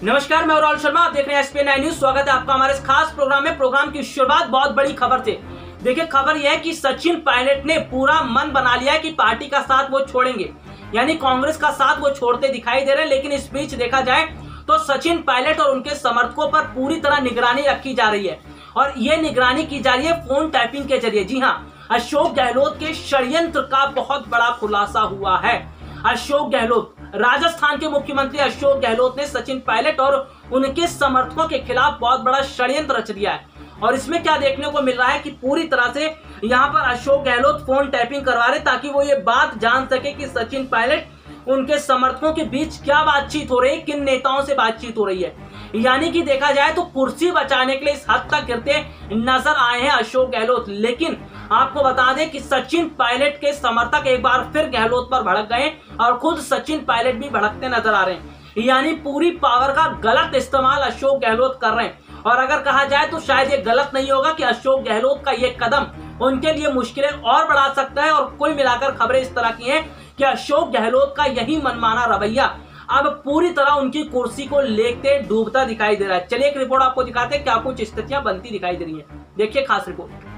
नमस्कार, मैं राहुल शर्मा, आप देख रहे हैं SPN9 न्यूज। स्वागत है आपका हमारे इस खास प्रोग्राम में। प्रोग्राम की शुरुआत बहुत बड़ी खबर से। देखिए, खबर यह है कि सचिन पायलट ने पूरा मन बना लिया है कि पार्टी का साथ वो छोड़ेंगे, यानी कांग्रेस का साथ वो छोड़ते दिखाई दे रहे हैं। लेकिन इस बीच देखा जाए तो सचिन पायलट और उनके समर्थकों पर पूरी तरह निगरानी रखी जा रही है और ये निगरानी की जा रही है फोन टैपिंग के जरिए। जी हाँ, अशोक गहलोत के षड्यंत्र का बहुत बड़ा खुलासा हुआ है। अशोक गहलोत, राजस्थान के मुख्यमंत्री अशोक गहलोत ने सचिन पायलट और उनके समर्थकों के खिलाफ बहुत बड़ा षड्यंत्र रच दिया है। और इसमें क्या देखने को मिल रहा है कि पूरी तरह से यहाँ पर अशोक गहलोत फोन टैपिंग करवा रहे ताकि वो ये बात जान सके कि सचिन पायलट उनके समर्थकों के बीच क्या बातचीत हो रही है, किन नेताओं से बातचीत हो रही है। यानी कि देखा जाए तो कुर्सी बचाने के लिए इस हद तक गिरते नजर आए हैं अशोक गहलोत। लेकिन आपको बता दें कि सचिन पायलट के समर्थक एक बार फिर गहलोत पर भड़क गए और खुद सचिन पायलट भी भड़कते नजर आ रहे हैं। यानी पूरी पावर का गलत इस्तेमाल अशोक गहलोत कर रहे हैं। और अगर कहा जाए तो शायद ये गलत नहीं होगा कि अशोक गहलोत का ये कदम उनके लिए मुश्किलें और बढ़ा सकता है। और कुल मिलाकर खबरें इस तरह की हैं कि अशोक गहलोत का यही मनमाना रवैया अब पूरी तरह उनकी कुर्सी को लेते डूबता दिखाई दे रहा है। चलिए एक रिपोर्ट आपको दिखाते हैं क्या कुछ स्थितियां बनती दिखाई दे रही है। देखिए खास रिपोर्ट।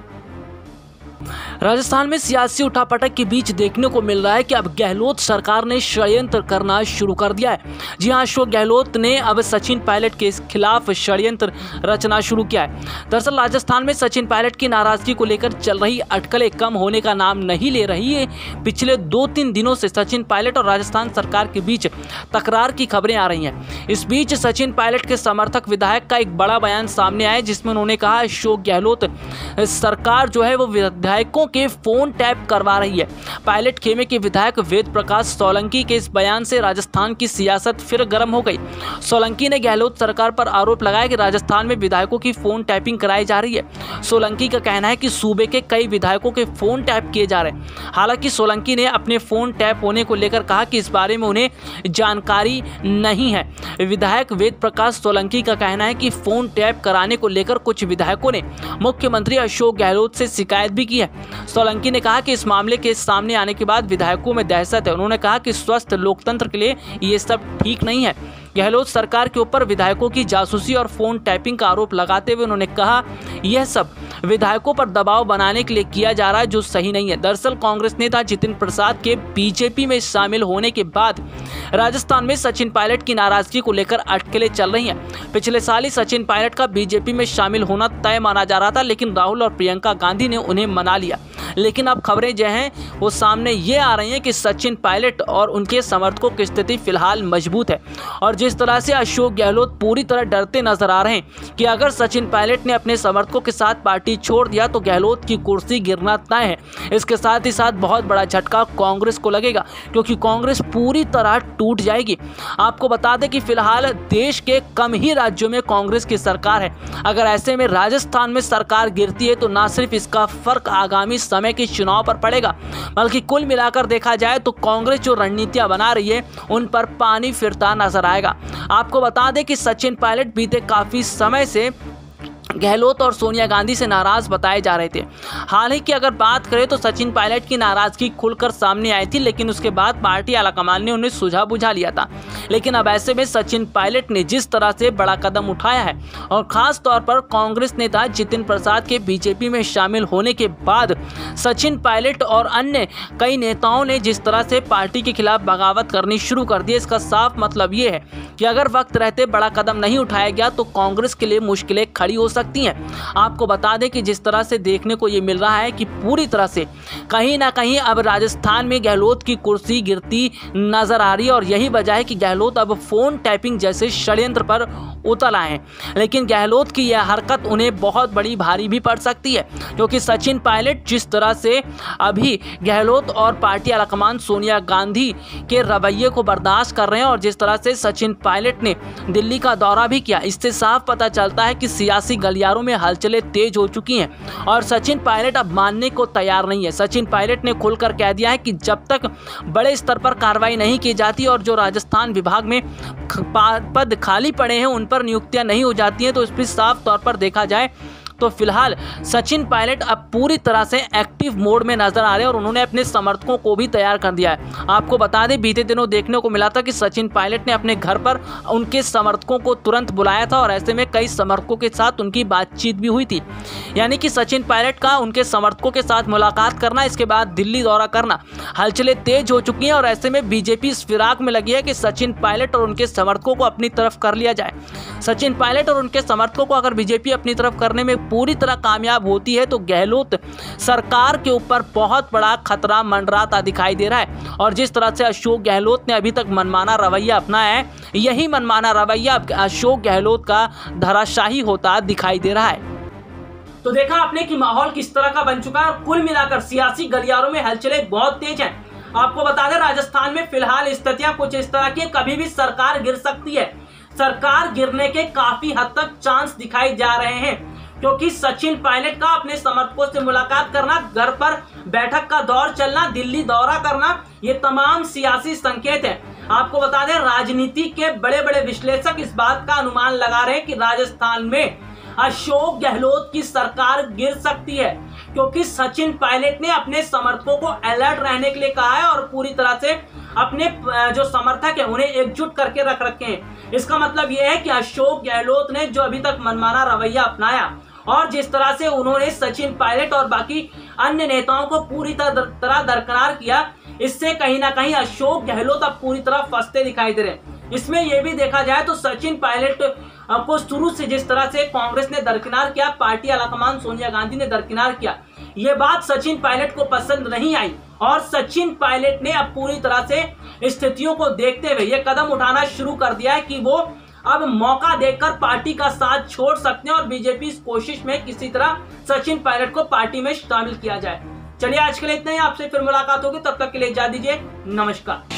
राजस्थान में सियासी उठापटक के बीच देखने को मिल रहा है कि अब गहलोत सरकार ने षड्यंत्र करना शुरू कर दिया है। जी हां, अशोक गहलोत ने अब सचिन पायलट के खिलाफ षड्यंत्र रचना शुरू किया है। दरअसल राजस्थान में सचिन पायलट की नाराजगी को लेकर चल रही अटकलें कम होने का नाम नहीं ले रही है। पिछले 2-3 दिनों से सचिन पायलट और राजस्थान सरकार के बीच तकरार की खबरें आ रही हैं। इस बीच सचिन पायलट के समर्थक विधायक का एक बड़ा बयान सामने आया जिसमें उन्होंने कहा अशोक गहलोत सरकार जो है वो विधायकों के फोन टैप करवा रही है। पायलट खेमे के विधायक वेद प्रकाश सोलंकी के इस बयान से राजस्थान की सियासत फिर गर्म हो गई। सोलंकी ने गहलोत सरकार पर आरोप लगाया कि राजस्थान में विधायकों की फोन टैपिंग कराई जा रही है। सोलंकी का कहना है कि सूबे के कई विधायकों के फोन टैप किए जा रहे हैं। हालांकि सोलंकी ने अपने फोन टैप होने को लेकर कहा कि इस बारे में उन्हें जानकारी नहीं है। विधायक वेद प्रकाश सोलंकी का कहना है कि फोन टैप कराने को लेकर कुछ विधायकों ने मुख्यमंत्री अशोक गहलोत से शिकायत भी की है। सोलंकी ने कहा कि इस मामले के सामने आने के बाद विधायकों में दहशत है। उन्होंने कहा कि स्वस्थ लोकतंत्र के लिए ये सब ठीक नहीं है। गहलोत सरकार के ऊपर विधायकों की जासूसी और फोन टैपिंग का आरोप लगाते हुए उन्होंने कहा यह सब विधायकों पर दबाव बनाने के लिए किया जा रहा है जो सही नहीं है। दरअसल कांग्रेस नेता जितिन प्रसाद के बीजेपी में शामिल होने के बाद राजस्थान में सचिन पायलट की नाराजगी को लेकर अटकलें चल रही हैं। पिछले साल ही सचिन पायलट का बीजेपी में शामिल होना तय माना जा रहा था, लेकिन राहुल और प्रियंका गांधी ने उन्हें मना लिया। लेकिन अब खबरें जो हैं वो सामने ये आ रही हैं कि सचिन पायलट और उनके समर्थकों की स्थिति फिलहाल मजबूत है। और जिस तरह से अशोक गहलोत पूरी तरह डरते नजर आ रहे हैं कि अगर सचिन पायलट ने अपने समर्थकों के साथ पार्टी छोड़ दिया तो गहलोत की कुर्सी गिरना तय है। इसके साथ ही साथ बहुत बड़ा झटका कांग्रेस को लगेगा क्योंकि कांग्रेस पूरी तरह टूट जाएगी। आपको बता दें कि फिलहाल देश के कम ही राज्यों में कांग्रेस की सरकार है। अगर ऐसे में राजस्थान में सरकार गिरती है तो न सिर्फ इसका फर्क आगामी समय के चुनाव पर पड़ेगा, बल्कि कुल मिलाकर देखा जाए तो कांग्रेस जो रणनीतियां बना रही है उन पर पानी फिरता नजर आएगा। आपको बता दें कि सचिन पायलट बीते काफी समय से गहलोत और सोनिया गांधी से नाराज बताए जा रहे थे। हाल ही की अगर बात करें तो सचिन पायलट की नाराजगी खुलकर सामने आई थी, लेकिन उसके बाद पार्टी आलाकमान ने उन्हें सुझा बुझा लिया था। लेकिन अब ऐसे में सचिन पायलट ने जिस तरह से बड़ा कदम उठाया है और खास तौर पर कांग्रेस नेता जितिन प्रसाद के बीजेपी में शामिल होने के बाद सचिन पायलट और अन्य कई नेताओं ने जिस तरह से पार्टी के खिलाफ बगावत करनी शुरू कर दी, इसका साफ मतलब ये है कि अगर वक्त रहते बड़ा कदम नहीं उठाया गया तो कांग्रेस के लिए मुश्किलें खड़ी हो सकती हैं। आपको बता दें कि जिस तरह से देखने को ये मिल रहा है कि पूरी तरह से कहीं ना कहीं अब राजस्थान में गहलोत की कुर्सी गिरती नजर आ रही है और यही वजह है कि गहलोत अब फोन टैपिंग जैसे षड्यंत्र पर उतर आए हैं। लेकिन गहलोत की यह हरकत उन्हें बहुत बड़ी भारी भी पड़ सकती है क्योंकि सचिन पायलट जिस तरह से अभी गहलोत और पार्टी आलाकमान सोनिया गांधी के रवैये को बर्दाश्त कर रहे हैं और जिस तरह से सचिन पायलट ने दिल्ली का दौरा भी किया, इससे साफ पता चलता है कि सियासी गलियारों में हलचलें तेज हो चुकी हैं और सचिन पायलट अब मानने को तैयार नहीं है। सचिन पायलट ने खुलकर कह दिया है कि जब तक बड़े स्तर पर कार्रवाई नहीं की जाती और जो राजस्थान विभाग में पद खाली पड़े हैं उन पर नियुक्तियां नहीं हो जाती हैं तो इस पर साफ तौर पर देखा जाए तो फिलहाल सचिन पायलट अब पूरी तरह से एक्टिव मोड में नजर आ रहे हैं और उन्होंने अपने समर्थकों को भी तैयार कर दिया है। आपको बता दें, बीते दिनों देखने को मिला था कि सचिन पायलट ने अपने घर पर उनके समर्थकों को तुरंत बुलाया था और ऐसे में कई समर्थकों के साथ उनकी बातचीत भी हुई थी। यानी कि सचिन पायलट का उनके समर्थकों के साथ मुलाकात करना, इसके बाद दिल्ली दौरा करना, हलचलें तेज हो चुकी हैं और ऐसे में बीजेपी इस फिराक में लगी है कि सचिन पायलट और उनके समर्थकों को अपनी तरफ कर लिया जाए। सचिन पायलट और उनके समर्थकों को अगर बीजेपी अपनी तरफ करने में पूरी तरह कामयाब होती है तो गहलोत सरकार के ऊपर बहुत बड़ा खतरा मंडराता दिखाई दे रहा है। और जिस तरह से अशोक गहलोत ने अभी तक मनमाना रवैया अपनाया है, यही मनमाना रवैया अशोक गहलोत का धराशाही होता दिखाई दे रहा है। तो देखा आपने कि माहौल किस तरह का बन चुका है और कुल मिलाकर सियासी गलियारों में हलचलें बहुत तेज हैं। आपको बता दें, राजस्थान में फिलहाल स्थितियां कुछ इस तरह की, कभी भी सरकार गिर सकती है। सरकार गिरने के काफी हद तक चांस दिखाई जा रहे हैं, क्योंकि सचिन पायलट का अपने समर्थकों से मुलाकात करना, घर पर बैठक का दौर चलना, दिल्ली दौरा करना, ये तमाम सियासी संकेत है। आपको बता दें, राजनीति के बड़े बड़े विश्लेषक इस बात का अनुमान लगा रहे हैं कि राजस्थान में अशोक गहलोत की सरकार गिर सकती है, क्योंकि सचिन पायलट ने अपने समर्थकों को अलर्ट रहने के लिए कहा है और पूरी तरह से अपने जो समर्थक है उन्हें एकजुट करके रख रखे हैं। इसका मतलब यह है कि अशोक गहलोत ने जो अभी तक मनमाना रवैया अपनाया और जिस तरह से उन्होंने सचिन पायलट और बाकी अन्य नेताओं को पूरी तरह दरकिनार किया, इससे कहीं ना कहीं अशोक गहलोत अब पूरी तरह फंसते दिखाई दे रहे हैं। इसमें यह भी देखा जाए तो सचिन पायलट को शुरू से जिस तरह से कांग्रेस ने दरकिनार किया, पार्टी आलाकमान सोनिया गांधी ने दरकिनार किया, ये बात सचिन पायलट को पसंद नहीं आई और सचिन पायलट ने अब पूरी तरह से स्थितियों को देखते हुए ये कदम उठाना शुरू कर दिया है कि वो अब मौका देकर पार्टी का साथ छोड़ सकते हैं और बीजेपी इस कोशिश में किसी तरह सचिन पायलट को पार्टी में शामिल किया जाए। चलिए आज के लिए इतना ही, आपसे फिर मुलाकात होगी, तब तक के लिए इजाजत दीजिए, नमस्कार।